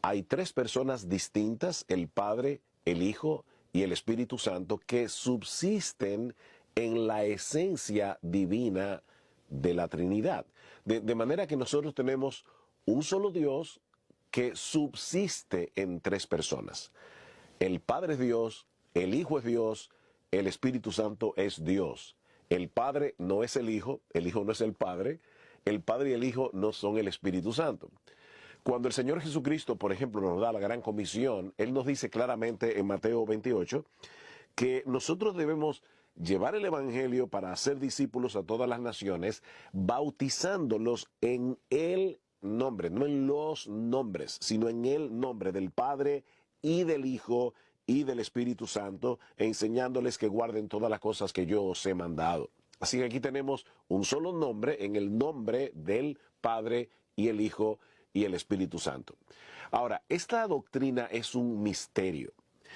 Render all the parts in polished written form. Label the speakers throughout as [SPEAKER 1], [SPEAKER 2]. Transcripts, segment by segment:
[SPEAKER 1] hay tres personas distintas, el Padre, el Hijo y el Espíritu Santo, que subsisten en la esencia divina de la Trinidad. De manera que nosotros tenemos un solo Dios que subsiste en tres personas. El Padre es Dios, el Hijo es Dios, el Espíritu Santo es Dios. El Padre no es el Hijo no es el Padre y el Hijo no son el Espíritu Santo. Cuando el Señor Jesucristo, por ejemplo, nos da la gran comisión, Él nos dice claramente en Mateo 28 que nosotros debemos llevar el Evangelio para hacer discípulos a todas las naciones, bautizándolos en el nombre, no en los nombres, sino en el nombre del Padre y del Hijo y del Espíritu Santo, enseñándoles que guarden todas las cosas que yo os he mandado. Así que aquí tenemos un solo nombre, en el nombre del Padre y el Hijo y el Espíritu Santo. Ahora, esta doctrina es un misterio.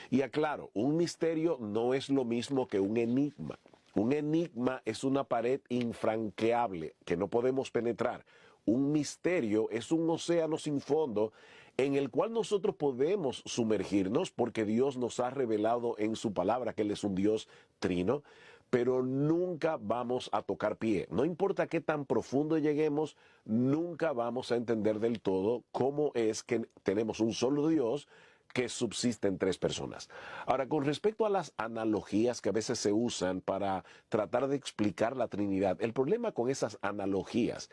[SPEAKER 1] Y aclaro, un misterio no es lo mismo que un enigma. Un enigma es una pared infranqueable que no podemos penetrar. Un misterio es un océano sin fondo en el cual nosotros podemos sumergirnos porque Dios nos ha revelado en su palabra que Él es un Dios trino, pero nunca vamos a tocar pie. No importa qué tan profundo lleguemos, nunca vamos a entender del todo cómo es que tenemos un solo Dios que subsiste en tres personas. Ahora, con respecto a las analogías que a veces se usan para tratar de explicar la Trinidad, el problema con esas analogías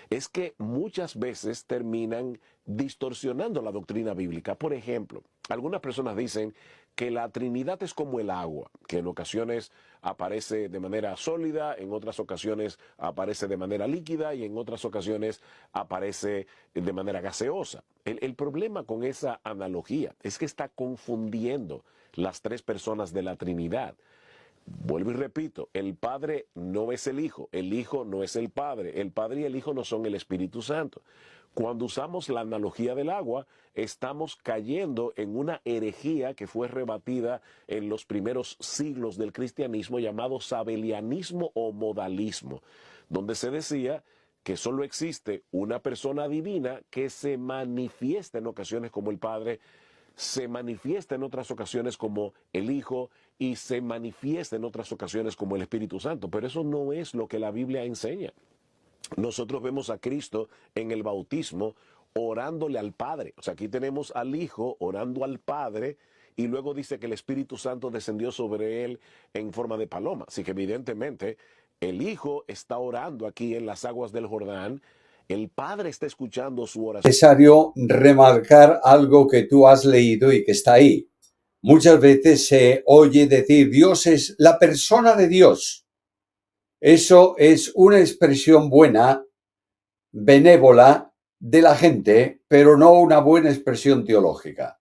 [SPEAKER 1] es que muchas veces terminan distorsionando la doctrina bíblica. Por ejemplo, algunas personas dicen que la Trinidad es como el agua, que en ocasiones aparece de manera sólida, en otras ocasiones aparece de manera líquida y en otras ocasiones aparece de manera gaseosa. El problema con esa analogía es que está confundiendo las tres personas de la Trinidad. Vuelvo y repito, el Padre no es el Hijo no es el Padre y el Hijo no son el Espíritu Santo. Cuando usamos la analogía del agua, estamos cayendo en una herejía que fue rebatida en los primeros siglos del cristianismo llamado sabelianismo o modalismo, donde se decía que solo existe una persona divina que se manifiesta en ocasiones como el Padre, se manifiesta en otras ocasiones como el Hijo y se manifiesta en otras ocasiones como el Espíritu Santo. Pero eso no es lo que la Biblia enseña. Nosotros vemos a Cristo en el bautismo orándole al Padre. O sea, aquí tenemos al Hijo orando al Padre y luego dice que el Espíritu Santo descendió sobre él en forma de paloma. Así que evidentemente el Hijo está orando aquí en las aguas del Jordán. El Padre está escuchando su oración.
[SPEAKER 2] Es necesario remarcar algo que tú has leído y que está ahí. Muchas veces se oye decir Dios es la persona de Dios. Eso es una expresión buena, benévola de la gente, pero no una buena expresión teológica.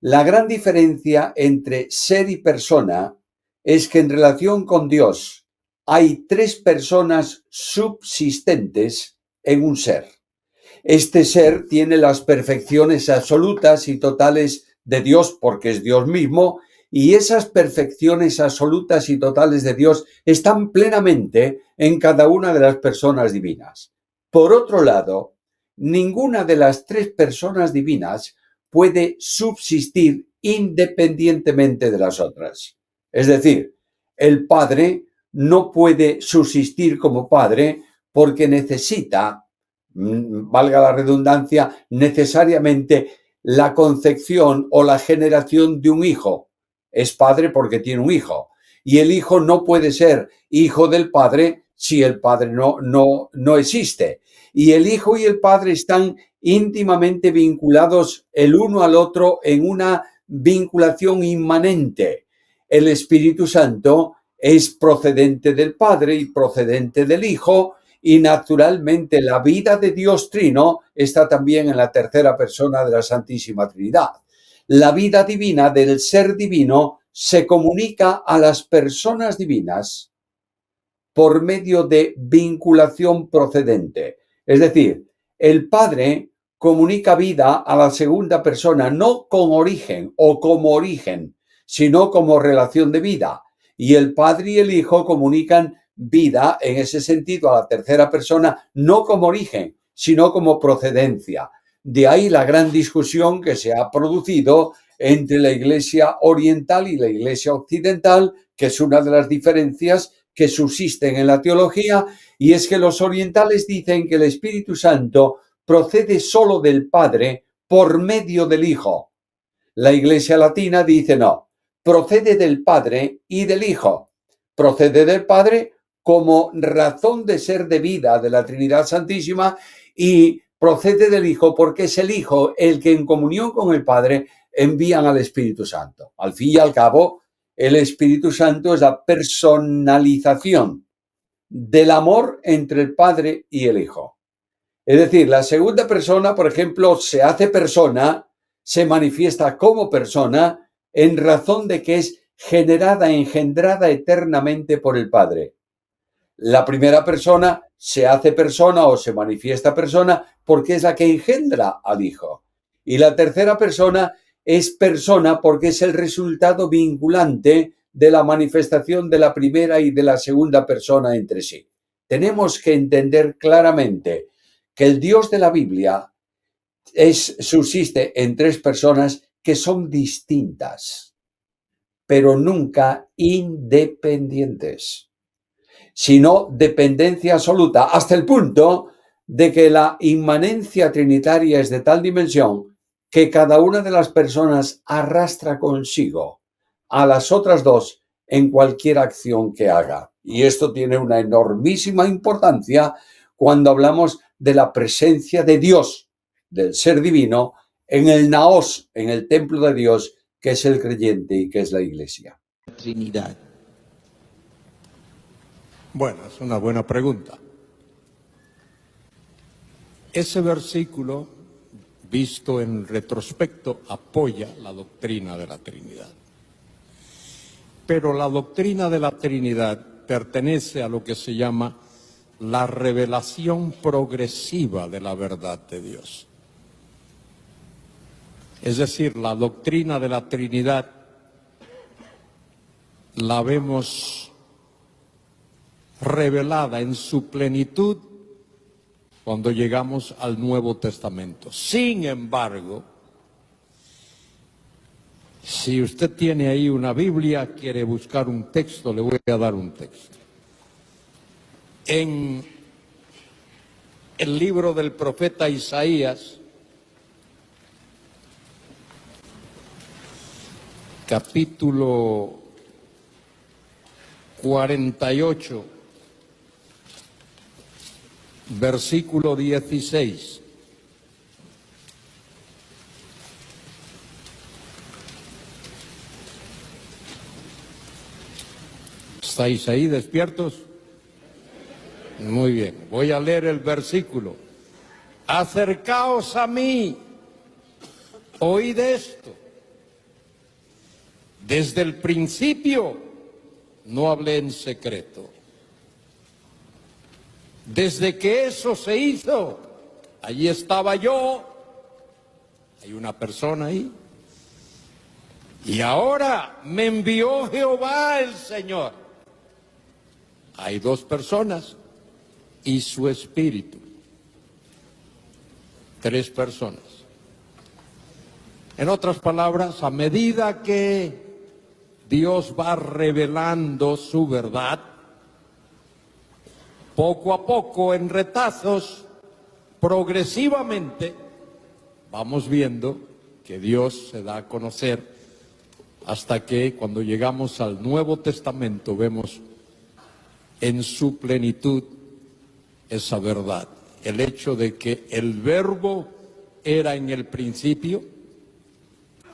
[SPEAKER 2] La gran diferencia entre ser y persona es que en relación con Dios hay tres personas subsistentes en un ser. Este ser tiene las perfecciones absolutas y totales de Dios porque es Dios mismo, y esas perfecciones absolutas y totales de Dios están plenamente en cada una de las personas divinas. Por otro lado, ninguna de las tres personas divinas puede subsistir independientemente de las otras. Es decir, el Padre no puede subsistir como Padre porque necesita, valga la redundancia, necesariamente la concepción o la generación de un hijo. Es padre porque tiene un hijo. Y el hijo no puede ser hijo del padre si el padre no existe. Y el hijo y el padre están íntimamente vinculados el uno al otro en una vinculación inmanente. El Espíritu Santo es procedente del Padre y procedente del Hijo, y naturalmente la vida de Dios Trino está también en la tercera persona de la Santísima Trinidad. La vida divina del ser divino se comunica a las personas divinas por medio de vinculación procedente. Es decir, el Padre comunica vida a la segunda persona, no con origen o como origen, sino como relación de vida. Y el Padre y el Hijo comunican vida en ese sentido a la tercera persona, no como origen, sino como procedencia. De ahí la gran discusión que se ha producido entre la Iglesia oriental y la Iglesia occidental, que es una de las diferencias que subsisten en la teología, y es que los orientales dicen que el Espíritu Santo procede solo del Padre por medio del Hijo. La Iglesia latina dice no, procede del Padre y del Hijo. Procede del Padre como razón de ser de vida de la Trinidad Santísima y procede del Hijo porque es el Hijo el que en comunión con el Padre envían al Espíritu Santo. Al fin y al cabo, el Espíritu Santo es la personalización del amor entre el Padre y el Hijo. Es decir, la segunda persona, por ejemplo, se hace persona, se manifiesta como persona en razón de que es generada, engendrada eternamente por el Padre. La primera persona se hace persona o se manifiesta persona porque es la que engendra al Hijo. Y la tercera persona es persona porque es el resultado vinculante de la manifestación de la primera y de la segunda persona entre sí. Tenemos que entender claramente que el Dios de la Biblia subsiste en tres personas que son distintas, pero nunca independientes, sino dependencia absoluta, hasta el punto de que la inmanencia trinitaria es de tal dimensión que cada una de las personas arrastra consigo a las otras dos en cualquier acción que haga. Y esto tiene una enormísima importancia cuando hablamos de la presencia de Dios, del ser divino, en el naos, en el templo de Dios, que es el creyente y que es la Iglesia.
[SPEAKER 3] Trinidad.
[SPEAKER 4] Bueno, es una buena pregunta. Ese versículo, visto en retrospecto, apoya la doctrina de la Trinidad. Pero la doctrina de la Trinidad pertenece a lo que se llama la revelación progresiva de la verdad de Dios. Es decir, la doctrina de la Trinidad la vemos revelada en su plenitud cuando llegamos al Nuevo Testamento. Sin embargo, si usted tiene ahí una Biblia, quiere buscar un texto, le voy a dar un texto. En el libro del profeta Isaías, capítulo 48, versículo 16. ¿Estáis ahí despiertos? Muy bien, voy a leer el versículo. Acercaos a mí, oíd esto. Desde el principio no hablé en secreto. Desde que eso se hizo, allí estaba yo. Hay una persona ahí. Y ahora me envió Jehová el Señor. Hay dos personas y su espíritu. Tres personas. En otras palabras, a medida que Dios va revelando su verdad, poco a poco, en retazos, progresivamente, vamos viendo que Dios se da a conocer hasta que cuando llegamos al Nuevo Testamento vemos en su plenitud esa verdad. El hecho de que el Verbo era en el principio,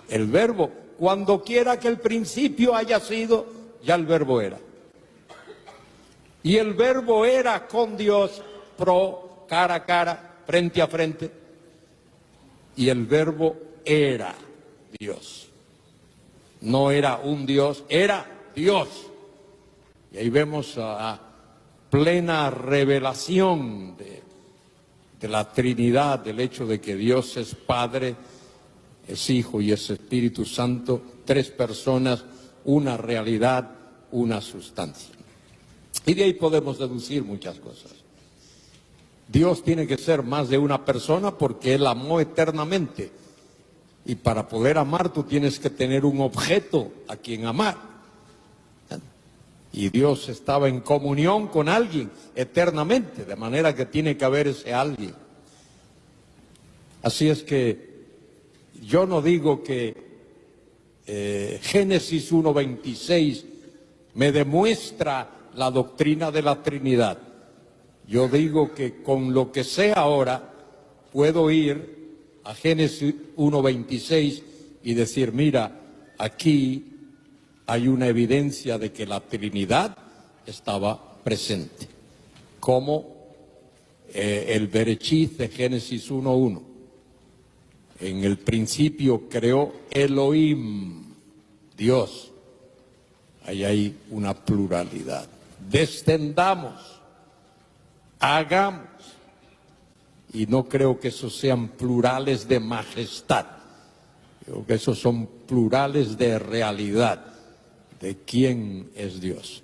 [SPEAKER 4] el Verbo, cuando quiera que el principio haya sido, ya el Verbo era. Y el Verbo era con Dios, cara a cara, frente a frente. Y el Verbo era Dios. No era un Dios, era Dios. Y ahí vemos a plena revelación de la Trinidad, del hecho de que Dios es Padre, es Hijo y es Espíritu Santo, tres personas, una realidad, una sustancia. Y de ahí podemos deducir muchas cosas. Dios tiene que ser más de una persona porque Él amó eternamente. Y para poder amar tú tienes que tener un objeto a quien amar. Y Dios estaba en comunión con alguien eternamente, de manera que tiene que haber ese alguien. Así es que yo no digo que Génesis 1:26 me demuestra la doctrina de la Trinidad. Yo digo que con lo que sé ahora puedo ir a Génesis 1:26 y decir, mira, aquí hay una evidencia de que la Trinidad estaba presente, como el Bereshit de Génesis 1:1. En el principio creó Elohim, Dios. Ahí hay una pluralidad. Descendamos, hagamos. Y no creo que esos sean plurales de majestad. Creo que esos son plurales de realidad, de quién es Dios.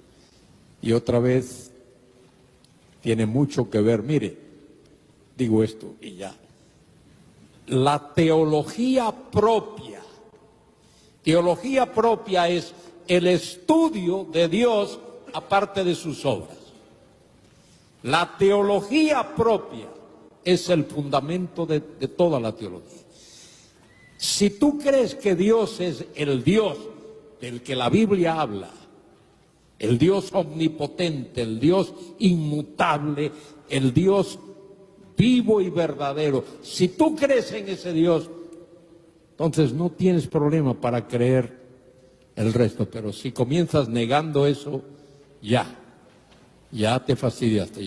[SPEAKER 4] Y otra vez, tiene mucho que ver, mire, digo esto y ya. La teología propia es el estudio de Dios aparte de sus obras. La teología propia es el fundamento de toda la teología. Si tú crees que Dios es el Dios del que la Biblia habla, el Dios omnipotente, el Dios inmutable, el Dios vivo y verdadero, si tú crees en ese Dios, entonces no tienes problema para creer el resto. Pero si comienzas negando eso, ya te fastidiaste.